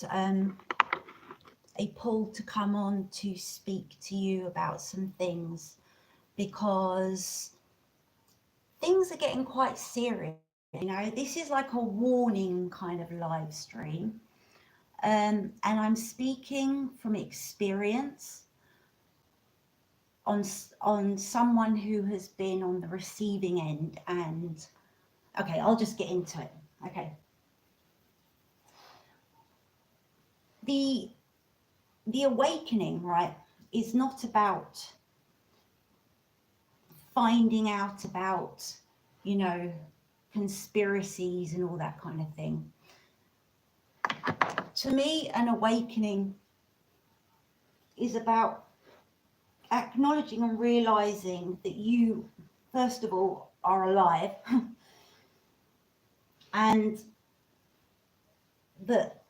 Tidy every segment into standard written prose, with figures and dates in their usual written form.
a pull to come on to speak to you about some things, because things are getting quite serious. You know, this is like a warning kind of live stream. And I'm speaking from experience on someone who has been on the receiving end. And okay, I'll just get into it. Okay. The awakening, right, is not about finding out about, you know, conspiracies and all that kind of thing. To me, an awakening is about acknowledging and realizing that you, first of all, are alive and that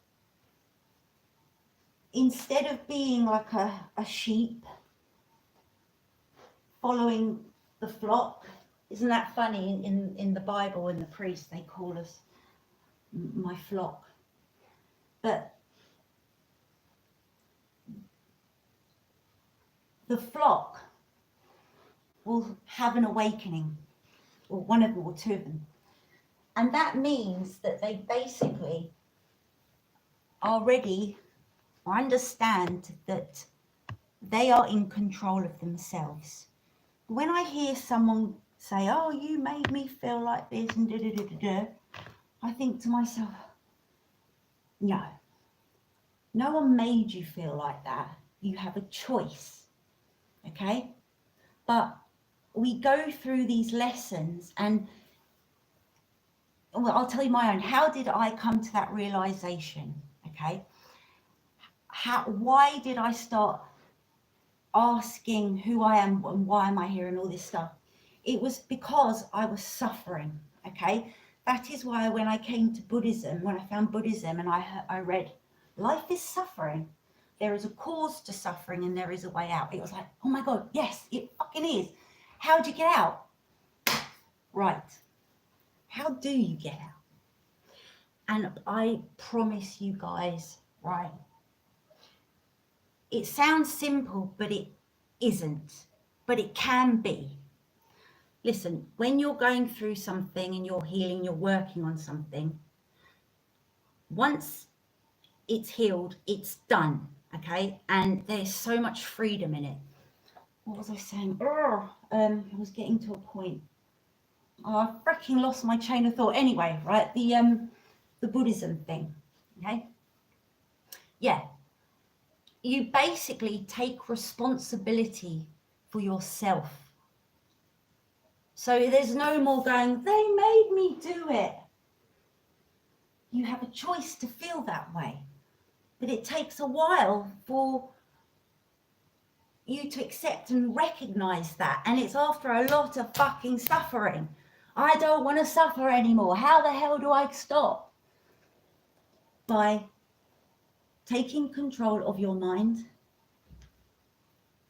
instead of being like a sheep following the flock, isn't that funny? In the Bible, in the priests, they call us my flock. But the flock will have an awakening, or one of them or two of them. And that means that they basically are ready or understand that they are in control of themselves. When I hear someone say, oh, you made me feel like this and da-da-da-da-da, I think to myself, no. No one made you feel like that. You have a choice, okay? But we go through these lessons and, well, I'll tell you my own. How did I come to that realization, okay? Why did I start asking who I am and why am I here and all this stuff? It was because I was suffering, okay? That is why when I came to Buddhism, when I found Buddhism and I read, life is suffering. There is a cause to suffering and there is a way out. It was like, oh my God, yes, it fucking is. How'd you get out? Right. How do you get out? And I promise you guys, right, it sounds simple, but it isn't. But it can be. Listen, when you're going through something and you're healing, you're working on something, once it's healed, it's done, okay? And there's so much freedom in it. What was I saying? I was getting to a point. Oh, I freaking lost my chain of thought. Anyway, right, the Buddhism thing, okay? Yeah, you basically take responsibility for yourself. So there's no more going, they made me do it. You have a choice to feel that way. But it takes a while for you to accept and recognize that. And it's after a lot of fucking suffering. I don't want to suffer anymore. How the hell do I stop? By taking control of your mind,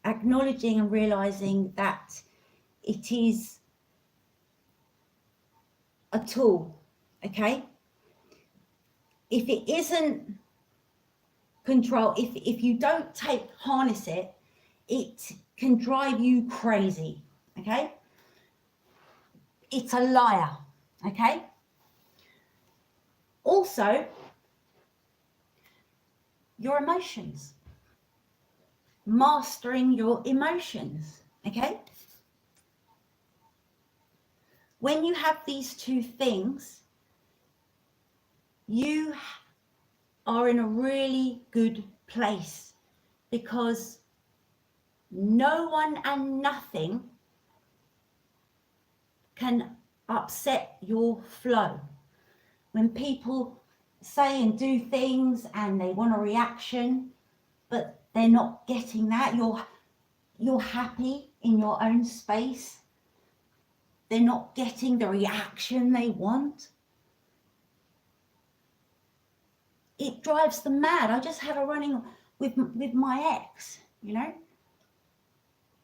acknowledging and realizing that it is a tool, okay? If it isn't control, if you don't harness it, it can drive you crazy, okay? It's a liar, okay? Also, your emotions. Mastering your emotions, okay? When you have these two things, you are in a really good place, because no one and nothing can upset your flow. When people say and do things and they want a reaction, but they're not getting that, you're happy in your own space, they're not getting the reaction they want, it drives them mad. I just had a running with my ex, you know.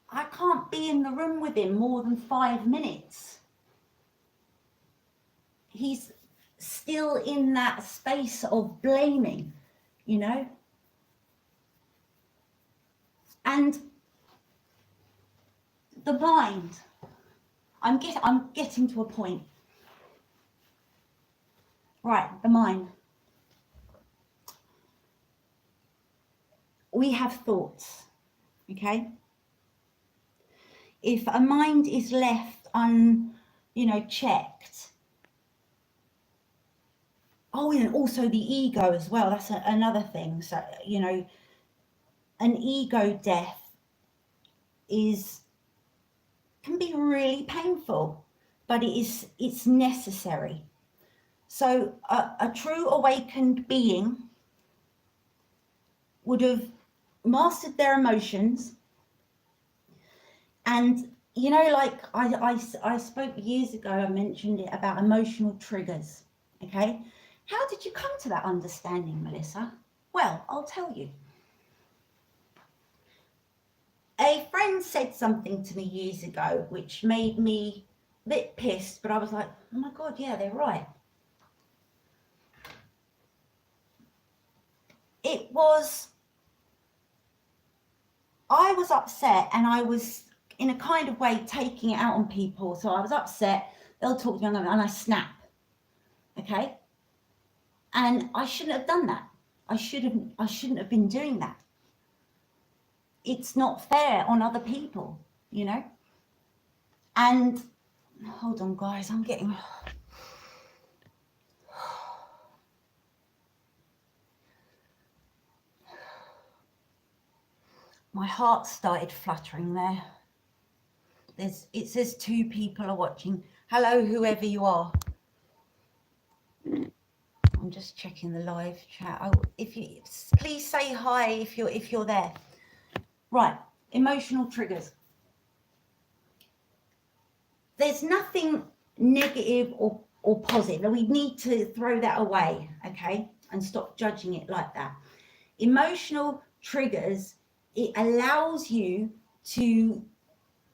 I can't be in the room with him more than 5 minutes. He's still in that space of blaming. you know. And the mind, I'm getting to a point. Right, the mind. We have thoughts, okay? If a mind is left checked. Oh, and also the ego as well. That's another thing. So, you know, an ego death can be really painful, but it's necessary. So a true awakened being would have mastered their emotions. And, you know, like I spoke years ago, I mentioned it about emotional triggers, okay? How did you come to that understanding, Melissa? Well, I'll tell you. A friend said something to me years ago, which made me a bit pissed, but I was like, oh my God, yeah, they're right. I was upset, and I was in a kind of way taking it out on people. So I was upset, they'll talk to me and I snap, okay? And I shouldn't have done that. I shouldn't have been doing that. It's not fair on other people, you know? And hold on, guys, I'm getting... My heart started fluttering there. It says 2 people are watching. Hello, whoever you are. I'm just checking the live chat. Oh, please say hi if you're there. Right, emotional triggers. There's nothing negative or positive. We need to throw that away, okay, and stop judging it like that. Emotional triggers, it allows you to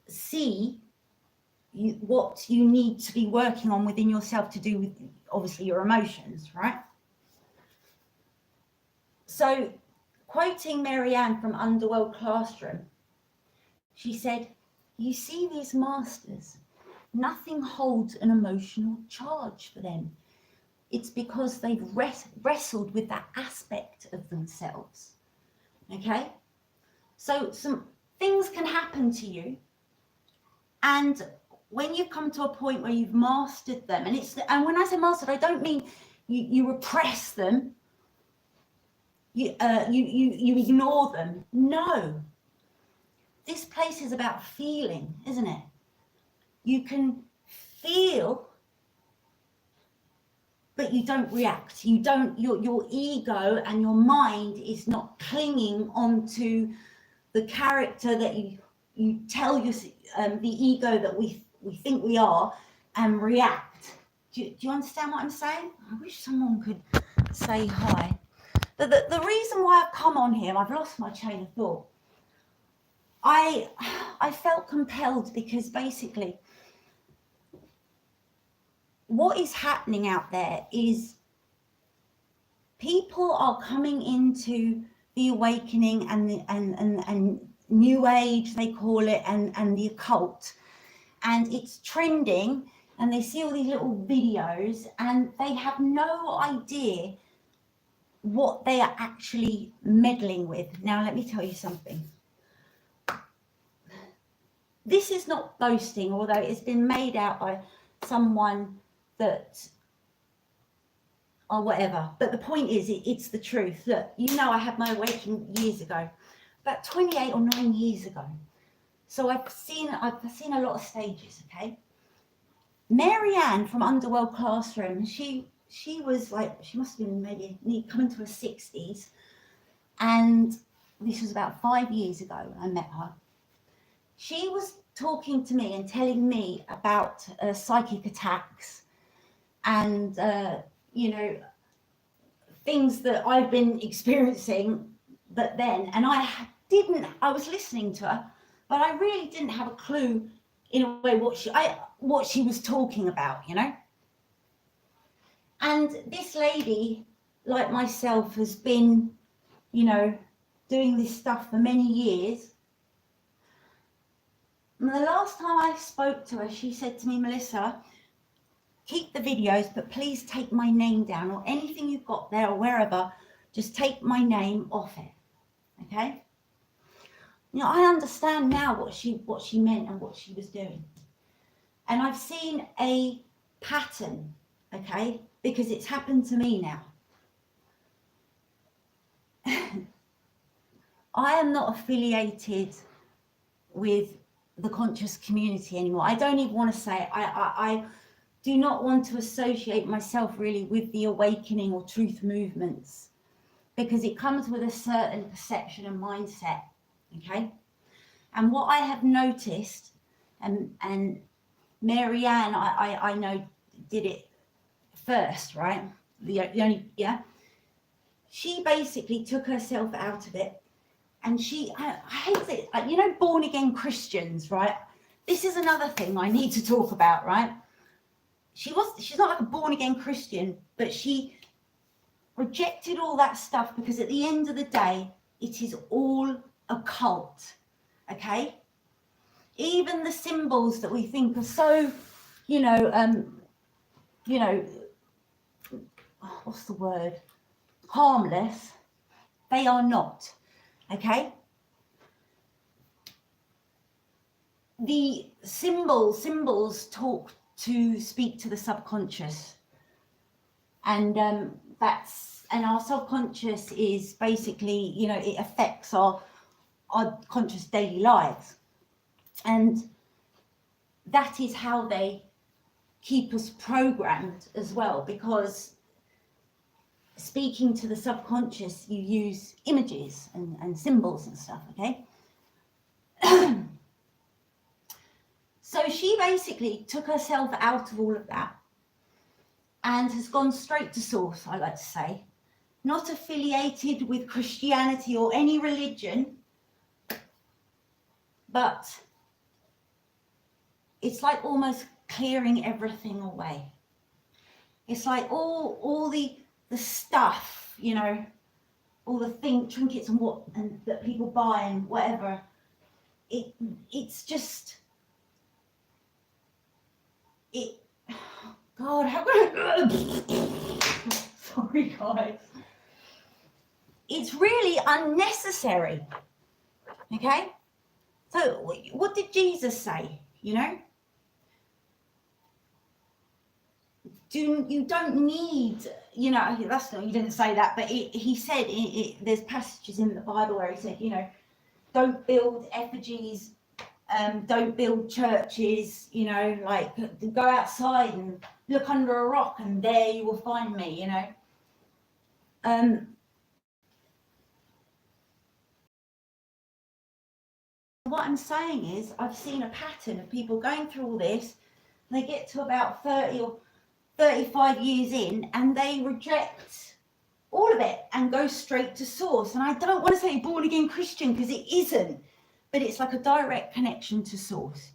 see what you need to be working on within yourself to do with, obviously, your emotions, right? So, quoting Marianne from Underworld Classroom, she said, you see these masters, nothing holds an emotional charge for them. It's because they've wrestled with that aspect of themselves, okay? So some things can happen to you, and when you come to a point where you've mastered them, and when I say mastered, I don't mean you repress them, you ignore them. No, this place is about feeling, isn't it? You can feel, but you don't react. You don't. Your ego and your mind is not clinging onto the character that you tell the ego that we think we are, and react. Do you understand what I'm saying? I wish someone could say hi. But the reason why I've come on here, I've lost my chain of thought. I felt compelled because basically what is happening out there is people are coming into the awakening and new age, they call it, and the occult, and it's trending, and they see all these little videos and they have no idea what they are actually meddling with. Now let me tell you something. This is not boasting, although it's been made out by someone that, or whatever, but the point is, it's the truth. Look, you know, I had my awakening years ago, about 28 or 9 years ago. So I've seen a lot of stages, okay? Marianne from Underworld Classroom, she was like, she must have been maybe coming to her 60s, and this was about 5 years ago when I met her. She was talking to me and telling me about psychic attacks and, you know, things that I've been experiencing, but then, and I was listening to her, but I really didn't have a clue in a way what she was talking about, you know. And this lady, like myself, has been you know, doing this stuff for many years. And the last time I spoke to her, she said to me, Melissa, keep the videos, but please take my name down, or anything you've got there or wherever, just take my name off it. Okay? You know, I understand now what she meant and what she was doing. And I've seen a pattern, okay, because it's happened to me now. I am not affiliated with the conscious community anymore. I don't even want to say it. I do not want to associate myself really with the awakening or truth movements, because it comes with a certain perception and mindset, okay? And what I have noticed, and Mary Ann, I know did it first, right? The only, yeah. She basically took herself out of it, and I hate it. You know, born again Christians, right? This is another thing I need to talk about, right? She's not like a born again Christian, but she rejected all that stuff, because at the end of the day, it is all occult, okay? Even the symbols that we think are so, you know, what's the word? Harmless, they are not, okay? The symbols speak to the subconscious, and and our subconscious is basically, you know, it affects our conscious daily lives, and that is how they keep us programmed as well, because speaking to the subconscious, you use images and symbols and stuff, okay? So she basically took herself out of all of that and has gone straight to source, I like to say. Not affiliated with Christianity or any religion, but it's like almost clearing everything away. It's like all the stuff, you know, all the trinkets and that people buy and whatever. It's just God, how could I? Sorry, guys. It's really unnecessary. Okay? So what did Jesus say? You know? You don't need, you know, that's not, you didn't say that, but he said, there's passages in the Bible where he said, you know, don't build effigies, don't build churches, you know, like go outside and look under a rock and there you will find me, you know. What I'm saying is, I've seen a pattern of people going through all this, and they get to about 30 or 35 years in, and they reject all of it and go straight to source. And I don't want to say born again Christian, because it isn't, but it's like a direct connection to source.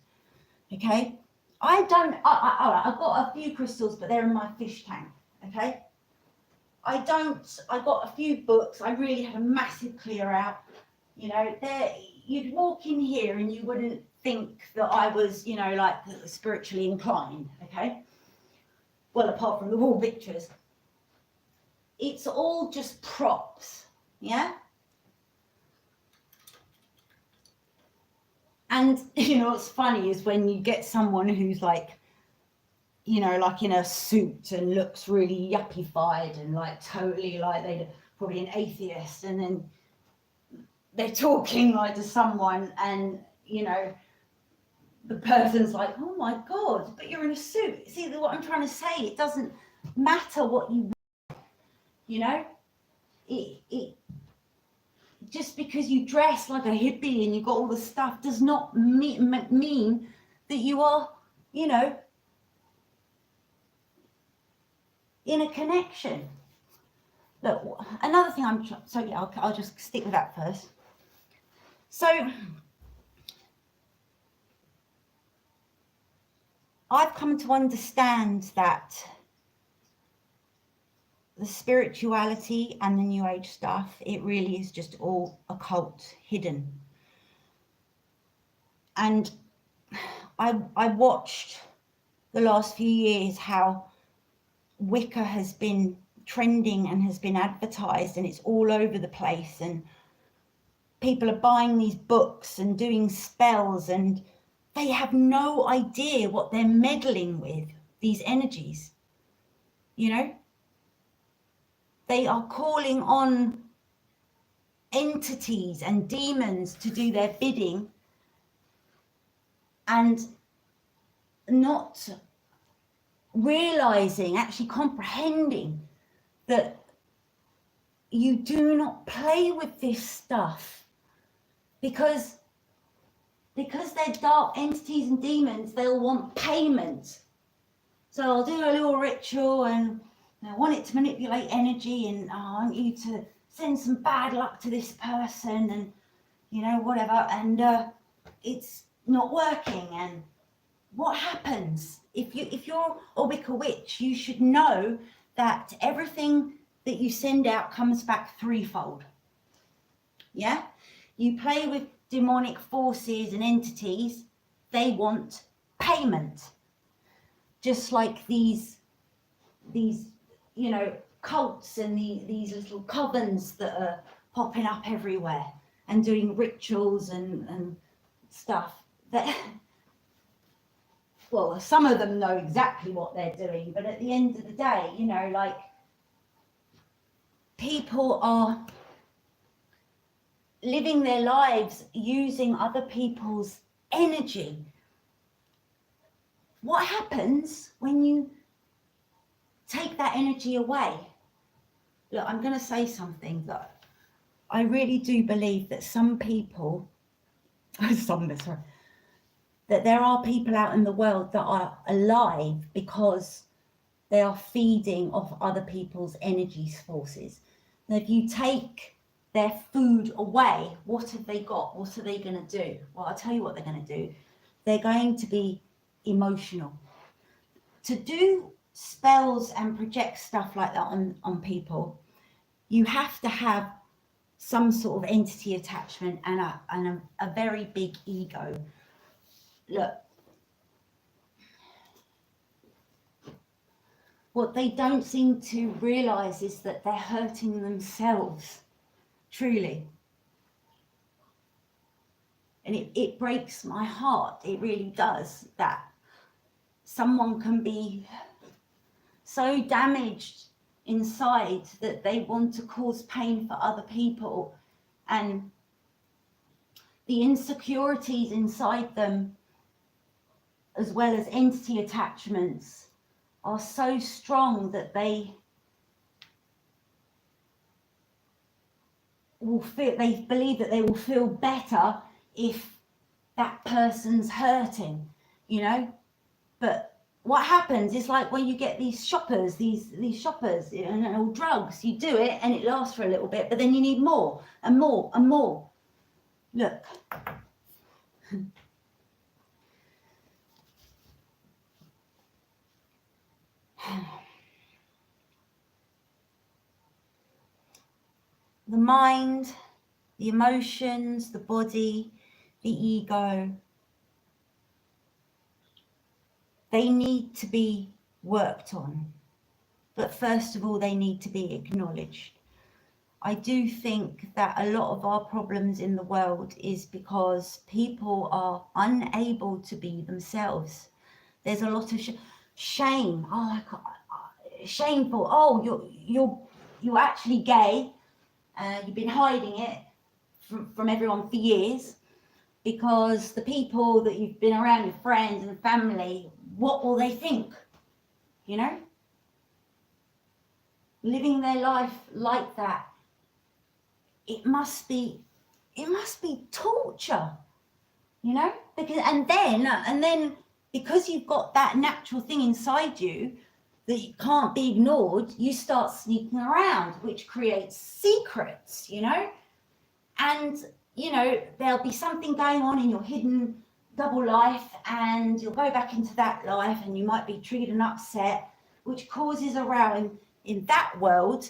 Okay, I've got a few crystals, but they're in my fish tank. Okay, I got a few books. I really had a massive clear out. You know, you'd walk in here and you wouldn't think that I was, you know, like spiritually inclined. Okay, well, apart from the wall pictures, it's all just props. Yeah. And you know what's funny is when you get someone who's like, you know, like in a suit and looks really yuppified and like totally like they're probably an atheist, and then they're talking like to someone, and you know, the person's like, oh my God, but you're in a suit. See what I'm trying to say? It doesn't matter what you know, it just because you dress like a hippie and you got all the stuff does not mean that you are, you know, in a connection. Look, another thing I'll just stick with that first. So I've come to understand that the spirituality and the New Age stuff, it really is just all occult, hidden. And I watched the last few years how Wicca has been trending and has been advertised, and it's all over the place, and people are buying these books and doing spells, and they have no idea what they're meddling with, these energies, you know. They are calling on entities and demons to do their bidding, and not realizing, actually comprehending that you do not play with this stuff, because they're dark entities and demons. They'll want payment. So I'll do a little ritual, and I want it to manipulate energy, and I want you to send some bad luck to this person, and you know, whatever, and it's not working. And what happens if you're a Wicca witch? You should know that everything that you send out comes back threefold. Yeah, you play with demonic forces and entities, they want payment. Just like these you know, cults and these little covens that are popping up everywhere and doing rituals and stuff that, well, some of them know exactly what they're doing, but at the end of the day, you know, like, people are living their lives using other people's energy. What happens when you take that energy away? Look, I'm going to say something that I really do believe that some people, that there are people out in the world that are alive because they are feeding off other people's energy forces. Now, if you take their food away, what have they got? What are they going to do? Well, I'll tell you what they're going to do. They're going to be emotional. To do spells and project stuff like that on people, you have to have some sort of entity attachment and a very big ego. Look, what they don't seem to realize is that they're hurting themselves, truly. And it breaks my heart, it really does, that someone can be so damaged inside that they want to cause pain for other people, and the insecurities inside them, as well as entity attachments, are so strong that they believe that they will feel better if that person's hurting, you know. But what happens is, like, when you get these shoppers, these shoppers, and all drugs, you do it and it lasts for a little bit, but then you need more and more and more. Look. The mind, the emotions, the body, the ego, they need to be worked on. But first of all, they need to be acknowledged. I do think that a lot of our problems in the world is because people are unable to be themselves. There's a lot of shame. Oh, shameful. Oh, you're actually gay. You've been hiding it from everyone for years, because the people that you've been around, your friends and family, what will they think? You know? Living their life like that, it must be torture, you know? And then because you've got that natural thing inside you that you can't be ignored, you start sneaking around, which creates secrets, you know? And, you know, there'll be something going on in your hidden double life, and you'll go back into that life and you might be triggered and upset, which causes a row. in that world,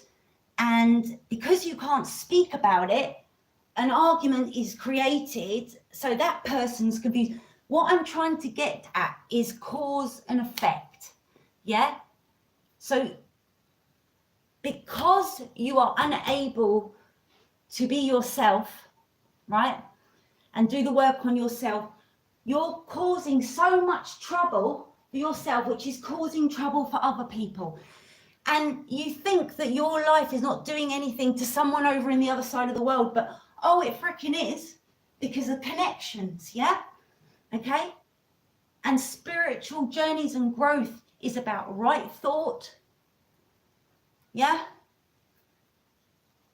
and because you can't speak about it, an argument is created, so that person's confused. What I'm trying to get at is cause and effect. Yeah? So because you are unable to be yourself, right, and do the work on yourself, you're causing so much trouble for yourself, which is causing trouble for other people. And you think that your life is not doing anything to someone over in the other side of the world, but oh, it freaking is, because of connections. Yeah? Okay? And spiritual journeys and growth is about right thought. Yeah?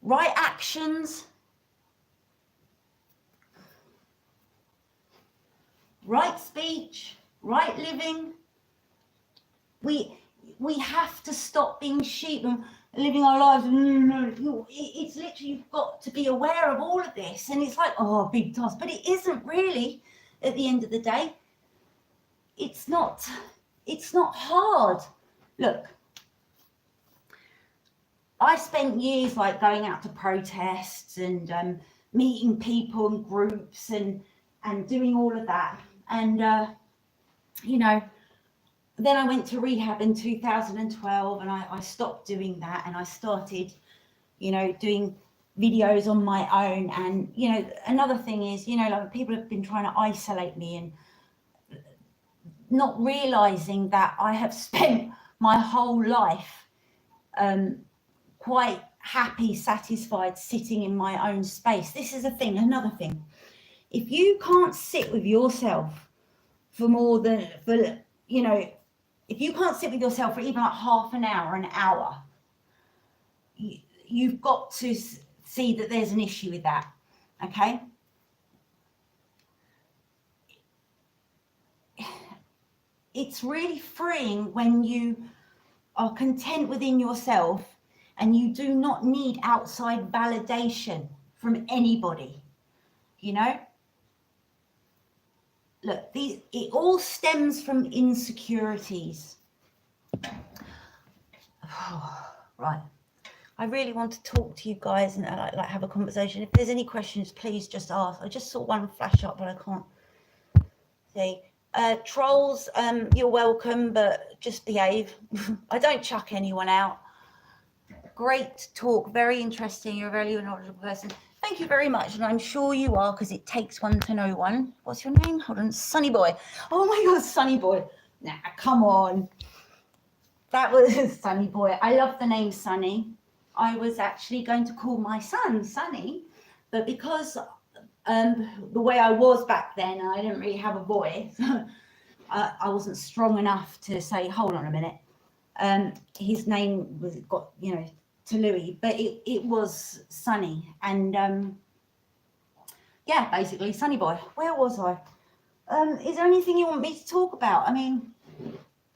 Right actions. Right speech. Right living. We have to stop being sheep and living our lives. It's literally, you've got to be aware of all of this. And it's like, oh, big task. But it isn't really, at the end of the day. It's not hard. Look, I spent years like going out to protests and meeting people in groups and doing all of that. And, you know, then I went to rehab in 2012 and I stopped doing that, and I started, you know, doing videos on my own. And, you know, another thing is, you know, like people have been trying to isolate me and not realizing that I have spent my whole life quite happy, satisfied, sitting in my own space. This is a thing, another thing. If you can't sit with yourself for more than, you know, if you can't sit with yourself for even like half an hour, an hour, you've got to see that there's an issue with that, okay? It's really freeing when you are content within yourself and you do not need outside validation from anybody, you know? Look, it all stems from insecurities. Right. I really want to talk to you guys and like have a conversation. If there's any questions, please just ask. I just saw one flash up, but I can't see. Trolls, you're welcome, but just behave. I don't chuck anyone out. Great talk, very interesting. You're a very knowledgeable person. Thank you very much, and I'm sure you are, because it takes one to know one. What's your name? Hold on, Sunny Boy. Oh my God, Sunny Boy. Nah, come on. That was Sunny Boy. I love the name Sunny. I was actually going to call my son Sunny, but because the way I was back then, I didn't really have a voice. I wasn't strong enough to say, hold on a minute. His name was got, you know, to Louis, but it was Sunny. And yeah, basically Sunny Boy. Where was I? Is there anything you want me to talk about? I mean,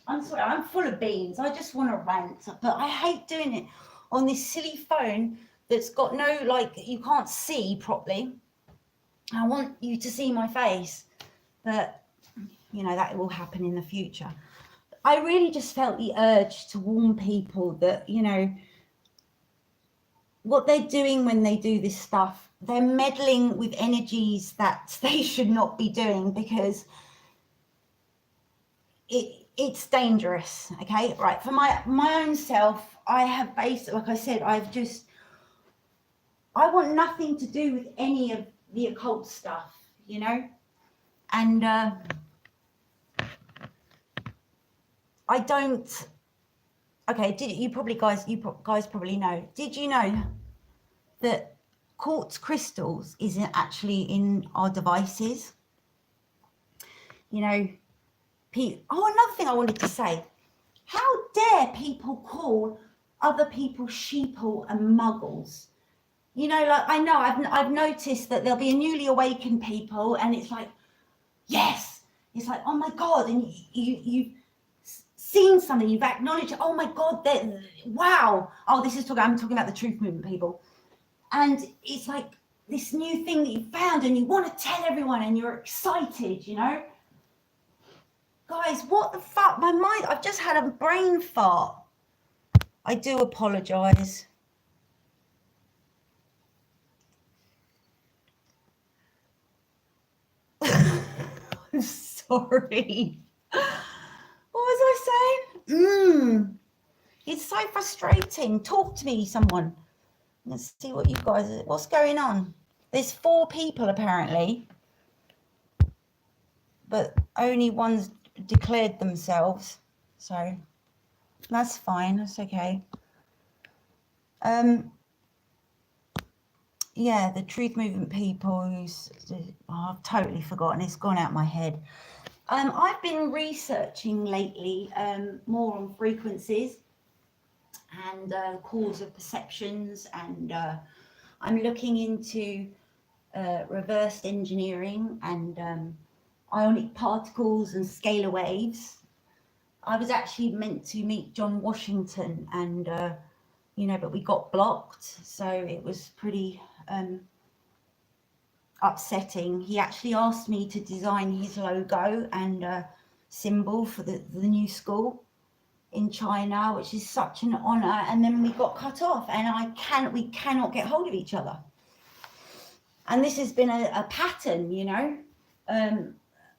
I'm sorry, I'm full of beans. I just want to rant, but I hate doing it on this silly phone that's got no, like, you can't see properly. I want you to see my face, but you know, that will happen in the future. I really just felt the urge to warn people that, you know, what they're doing when they do this stuff, they're meddling with energies that they should not be doing, because it's dangerous. Okay, right. For my own self, I have basically, like I said, I want nothing to do with any of the occult stuff, you know, and I don't. Okay, you guys probably know. Did you know that quartz crystals isn't actually in our devices? You know, another thing I wanted to say. How dare people call other people sheeple and muggles? You know, like, I know I've noticed that there'll be a newly awakened people, and it's like, yes, it's like, oh my God, and you've seen something, you've acknowledged, oh my God, wow, oh, I'm talking about the truth movement people, and it's like this new thing that you found, and you want to tell everyone, and you're excited, you know. Guys, what the fuck? My mind, I've just had a brain fart. I do apologise. I'm sorry. What was I saying? It's so frustrating. Talk to me, someone. Let's see what you guys, what's going on? There's 4 people apparently, but only one's declared themselves. So that's fine. That's okay. Yeah, the Truth Movement people who's, I've totally forgotten. It's gone out my head. I've been researching lately more on frequencies and cause of perceptions, and I'm looking into reversed engineering and ionic particles and scalar waves. I was actually meant to meet John Washington, and but we got blocked, so it was pretty upsetting. He actually asked me to design his logo and symbol for the new school in China, which is such an honor, and then we got cut off, and we cannot get hold of each other. And this has been a pattern,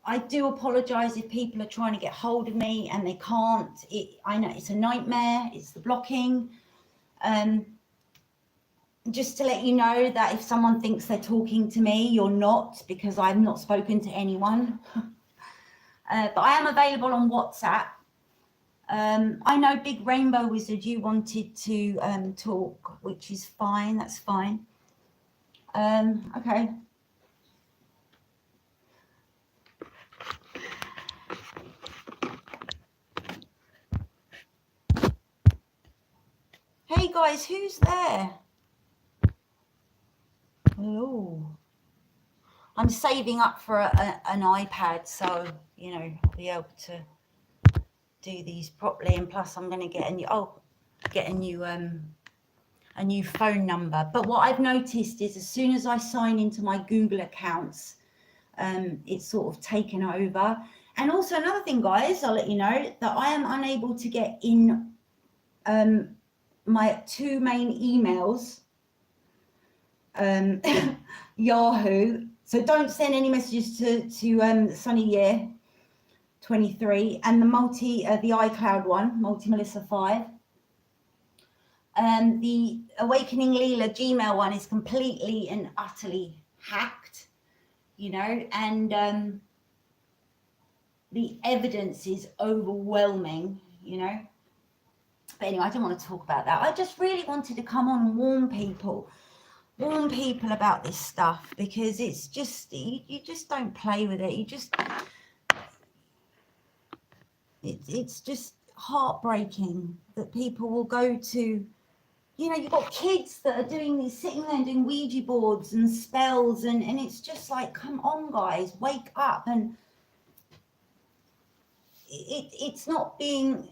I do apologize if people are trying to get hold of me and they can't. I know it's a nightmare. It's the blocking. Just to let you know that if someone thinks they're talking to me, you're not, because I've not spoken to anyone. But I am available on WhatsApp. I know Big Rainbow Wizard, you wanted to talk, which is fine. That's fine. Okay. Hey guys, who's there? Hello. I'm saving up for an iPad, so I'll be able to do these properly. And plus, I'm going to get a new phone number. But what I've noticed is, as soon as I sign into my Google accounts, it's sort of taken over. And also another thing, guys, I'll let you know that I am unable to get in my 2 main emails, Yahoo. So don't send any messages to Sunny Year 23 and the iCloud one, Multi Melissa 5. The Awakening Leela Gmail one is completely and utterly hacked, and the evidence is overwhelming, But anyway, I don't want to talk about that. I just really wanted to come on and warn people about this stuff, because it's just, you just don't play with it. It's just heartbreaking that people will go to, you've got kids that are sitting there and doing Ouija boards and spells, and it's just like, come on guys, wake up. And it's not being,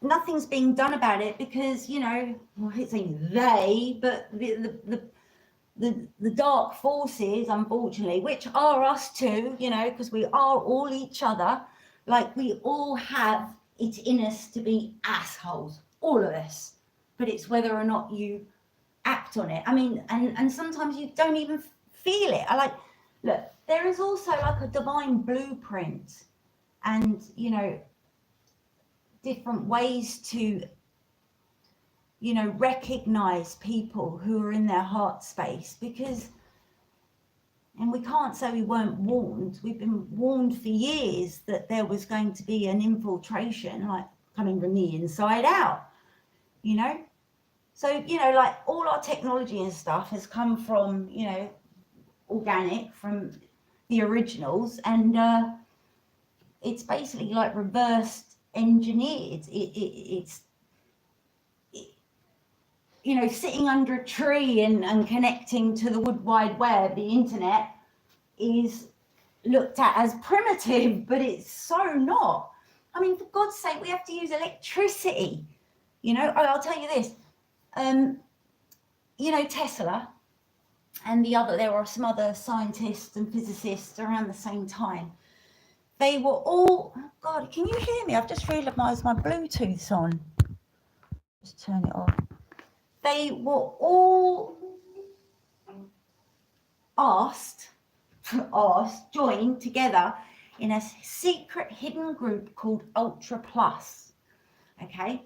nothing's being done about it, because I hate saying they, but the dark forces, unfortunately, which are us too, because we are all each other. Like, we all have it in us to be assholes, all of us, but it's whether or not you act on it. I mean, and sometimes you don't even feel it. Look, there is also like a divine blueprint, and different ways to recognize people who are in their heart space, and we can't say we weren't warned. We've been warned for years that there was going to be an infiltration, like coming from the inside out, so like all our technology and stuff has come from organic, from the originals, and it's basically like reversed engineered. It's sitting under a tree and connecting to the World Wide Web, the internet, is looked at as primitive, but it's so not. I mean, for God's sake, we have to use electricity. I'll tell you this, Tesla and there were some other scientists and physicists around the same time. They were all, oh God, can you hear me? I've just realised my Bluetooth's on. Just turn it off. They were all joined together in a secret hidden group called Ultra Plus. Okay.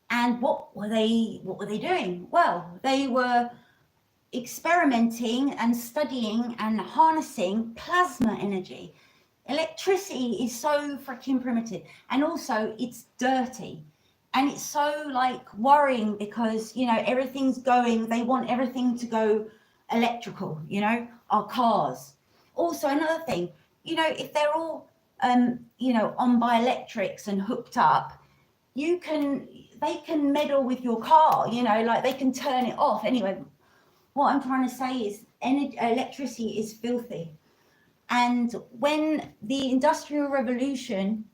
And what were they doing? Well, they were experimenting and studying and harnessing plasma energy. Electricity is so freaking primitive, and also it's dirty, and it's so like worrying because, you know, everything's going, they want everything to go electrical, you know, our cars. Also, another thing, you know, if they're all you know, on by electrics and hooked up, they can meddle with your car, you know, like they can turn it off. Anyway, what I'm trying to say is electricity is filthy. And when the Industrial Revolution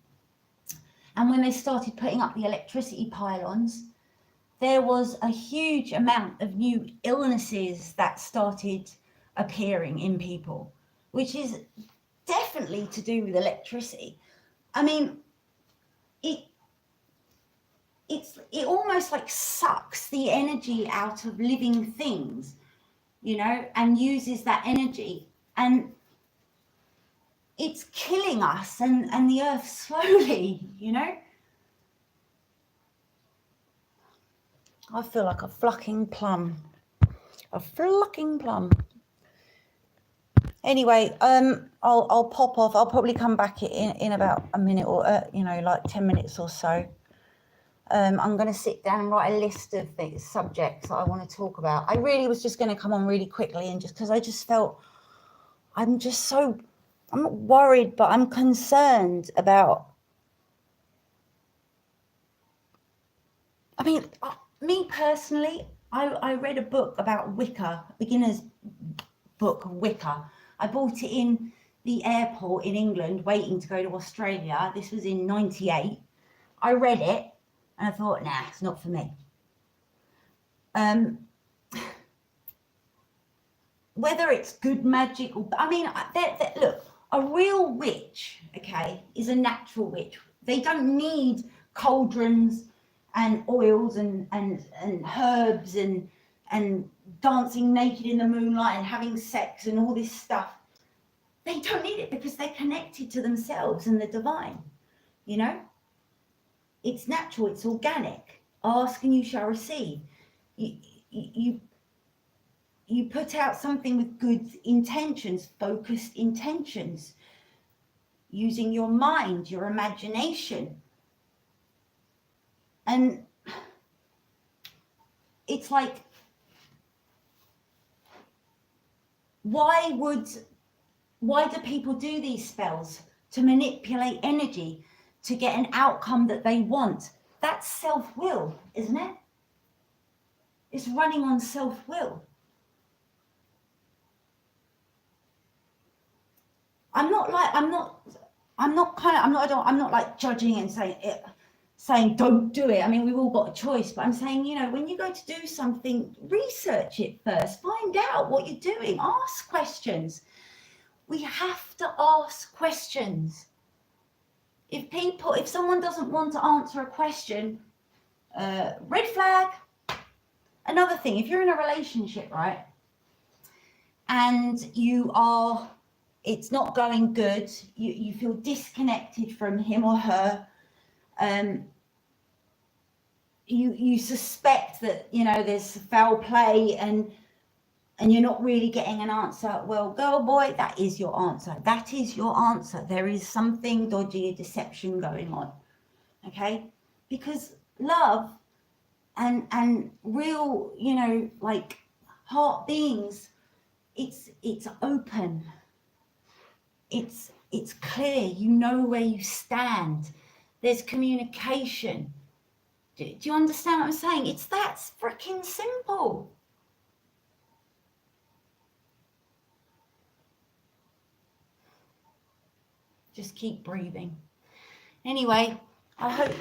and when they started putting up the electricity pylons, there was a huge amount of new illnesses that started appearing in people, which is definitely to do with electricity. I mean, it almost like sucks the energy out of living things, you know, and uses that energy, and it's killing us and the earth slowly, you know. I feel like a fucking plum. Anyway, I'll pop off. I'll probably come back in about a minute or you know, like 10 minutes or so. I'm going to sit down and write a list of the subjects that I want to talk about. I really was just going to come on really quickly, and just because I just felt I'm not worried, but I'm concerned about, I mean, me personally, I read a book about Wicca, a beginner's book of Wicca. I bought it in the airport in England, waiting to go to Australia. This was in '98. I read it and I thought, nah, it's not for me. Whether it's good magic or, I mean, look, a real witch, okay, is a natural witch. They don't need cauldrons and oils and herbs and dancing naked in the moonlight and having sex and all this stuff. They don't need it because they're connected to themselves and the divine, you know. It's natural, it's organic. Ask and you shall receive. You put out something with good intentions, focused intentions, using your mind, your imagination. And it's like, why do people do these spells? To manipulate energy, to get an outcome that they want. That's self-will, isn't it? It's running on self-will. I'm not like judging and saying don't do it. I mean, we've all got a choice, but I'm saying, you know, when you go to do something, research it first, find out what you're doing, ask questions. We have to ask questions. If someone doesn't want to answer a question, red flag. Another thing, if you're in a relationship, right, and it's not going good, you feel disconnected from him or her, you suspect that, you know, there's foul play and you're not really getting an answer, well, girl, boy, that is your answer. That is your answer. There is something dodgy, a deception going on, okay? Because love and real, you know, like heart beings, it's open. It's clear. You know where you stand. There's communication. Do you understand what I'm saying? It's that freaking simple. Just keep breathing. Anyway, I hope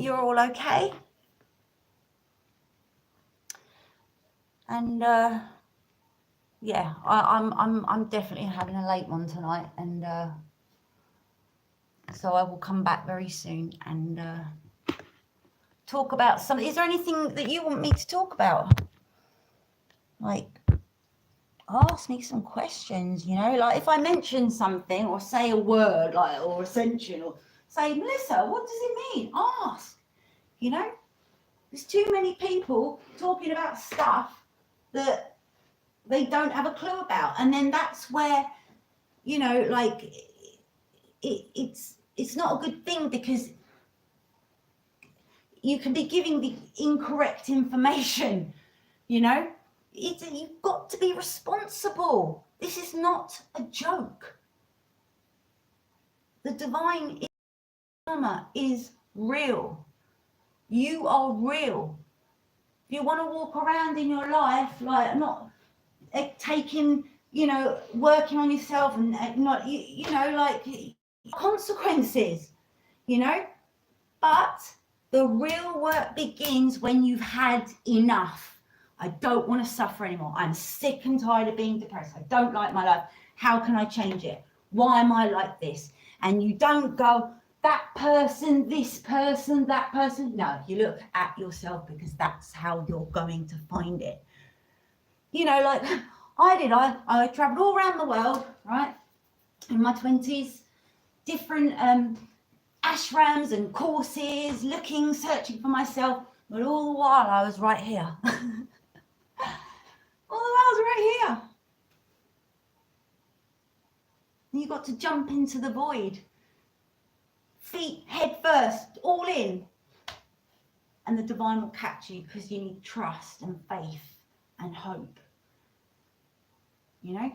you're all okay. And yeah, I'm definitely having a late one tonight, and so I will come back very soon and talk about something. Is there anything that you want me to talk about? Like, ask me some questions, you know, like if I mention something or say a word like, or ascension, or say, Melissa, what does it mean? Ask, you know. There's too many people talking about stuff that they don't have a clue about. And then that's where, you know, like it's not a good thing, because you can be giving the incorrect information, you know. You've got to be responsible. This is not a joke. The divine karma is real. You are real. If you want to walk around in your life like not taking, you know, working on yourself and not, you know, like consequences, you know, but the real work begins when you've had enough. I don't want to suffer anymore. I'm sick and tired of being depressed. I don't like my life. How can I change it? Why am I like this? And you don't go, that person, this person, that person. No, you look at yourself, because that's how you're going to find it. You know, like I did. I traveled all around the world, right, in my 20s, different ashrams and courses, looking, searching for myself. But all the while I was right here. All the while I was right here. And you got to jump into the void. Feet head first, all in. And the divine will catch you, because you need trust and faith and hope. You know?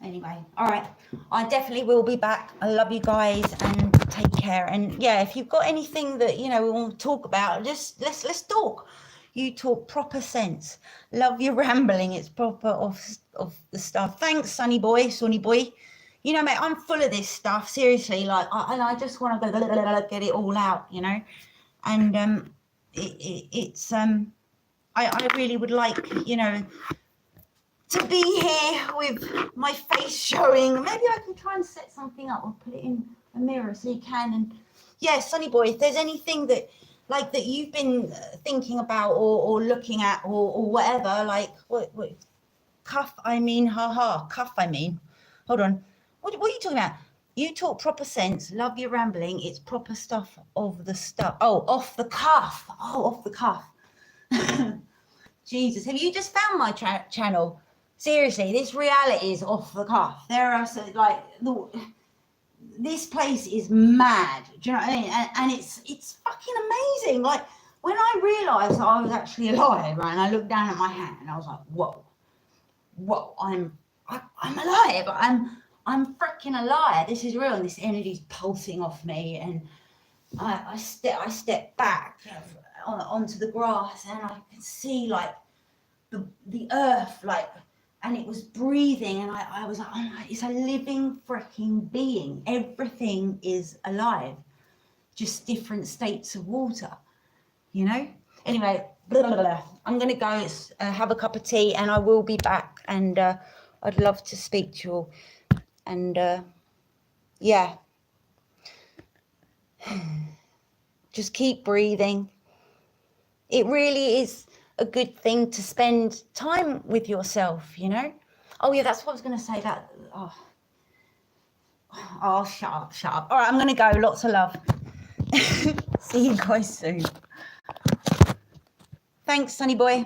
Anyway, all right. I definitely will be back. I love you guys, and take care. And yeah, if you've got anything that, you know, we want to talk about, just let's talk. You talk proper sense. Love your rambling. It's proper of the stuff. Thanks, Sonny boy. You know, mate, I'm full of this stuff. Seriously, like, I just want to go get it all out, you know. And I really would like, you know, to be here with my face showing. Maybe I can try and set something up or put it in a mirror so you can. And yeah, Sonny boy, if there's anything that like that you've been thinking about or looking at or whatever, like what cuff, I mean, cuff, I mean, hold on, what are you talking about? You talk proper sense, love your rambling, it's proper stuff of the stuff. Oh, off the cuff. Oh, off the cuff. Jesus, have you just found my channel? Seriously, this reality is off the cuff. There are so like this place is mad. Do you know what I mean? And it's fucking amazing. Like when I realised I was actually alive, right, and I looked down at my hand and I was like, whoa, I'm alive. I'm freaking alive. This is real, and this energy's pulsing off me. And I step back onto the grass, and I could see like the earth, like, and it was breathing, and I was like, oh my, it's a living freaking being. Everything is alive, just different states of water, you know. Anyway, blah, blah, blah. I'm gonna go have a cup of tea, and I will be back, and I'd love to speak to you all. And yeah, just keep breathing. It really is a good thing to spend time with yourself, you know. Oh yeah, that's what I was going to say. That oh shut up. All right, I'm going to go. Lots of love. See you guys soon. Thanks, Sonny boy.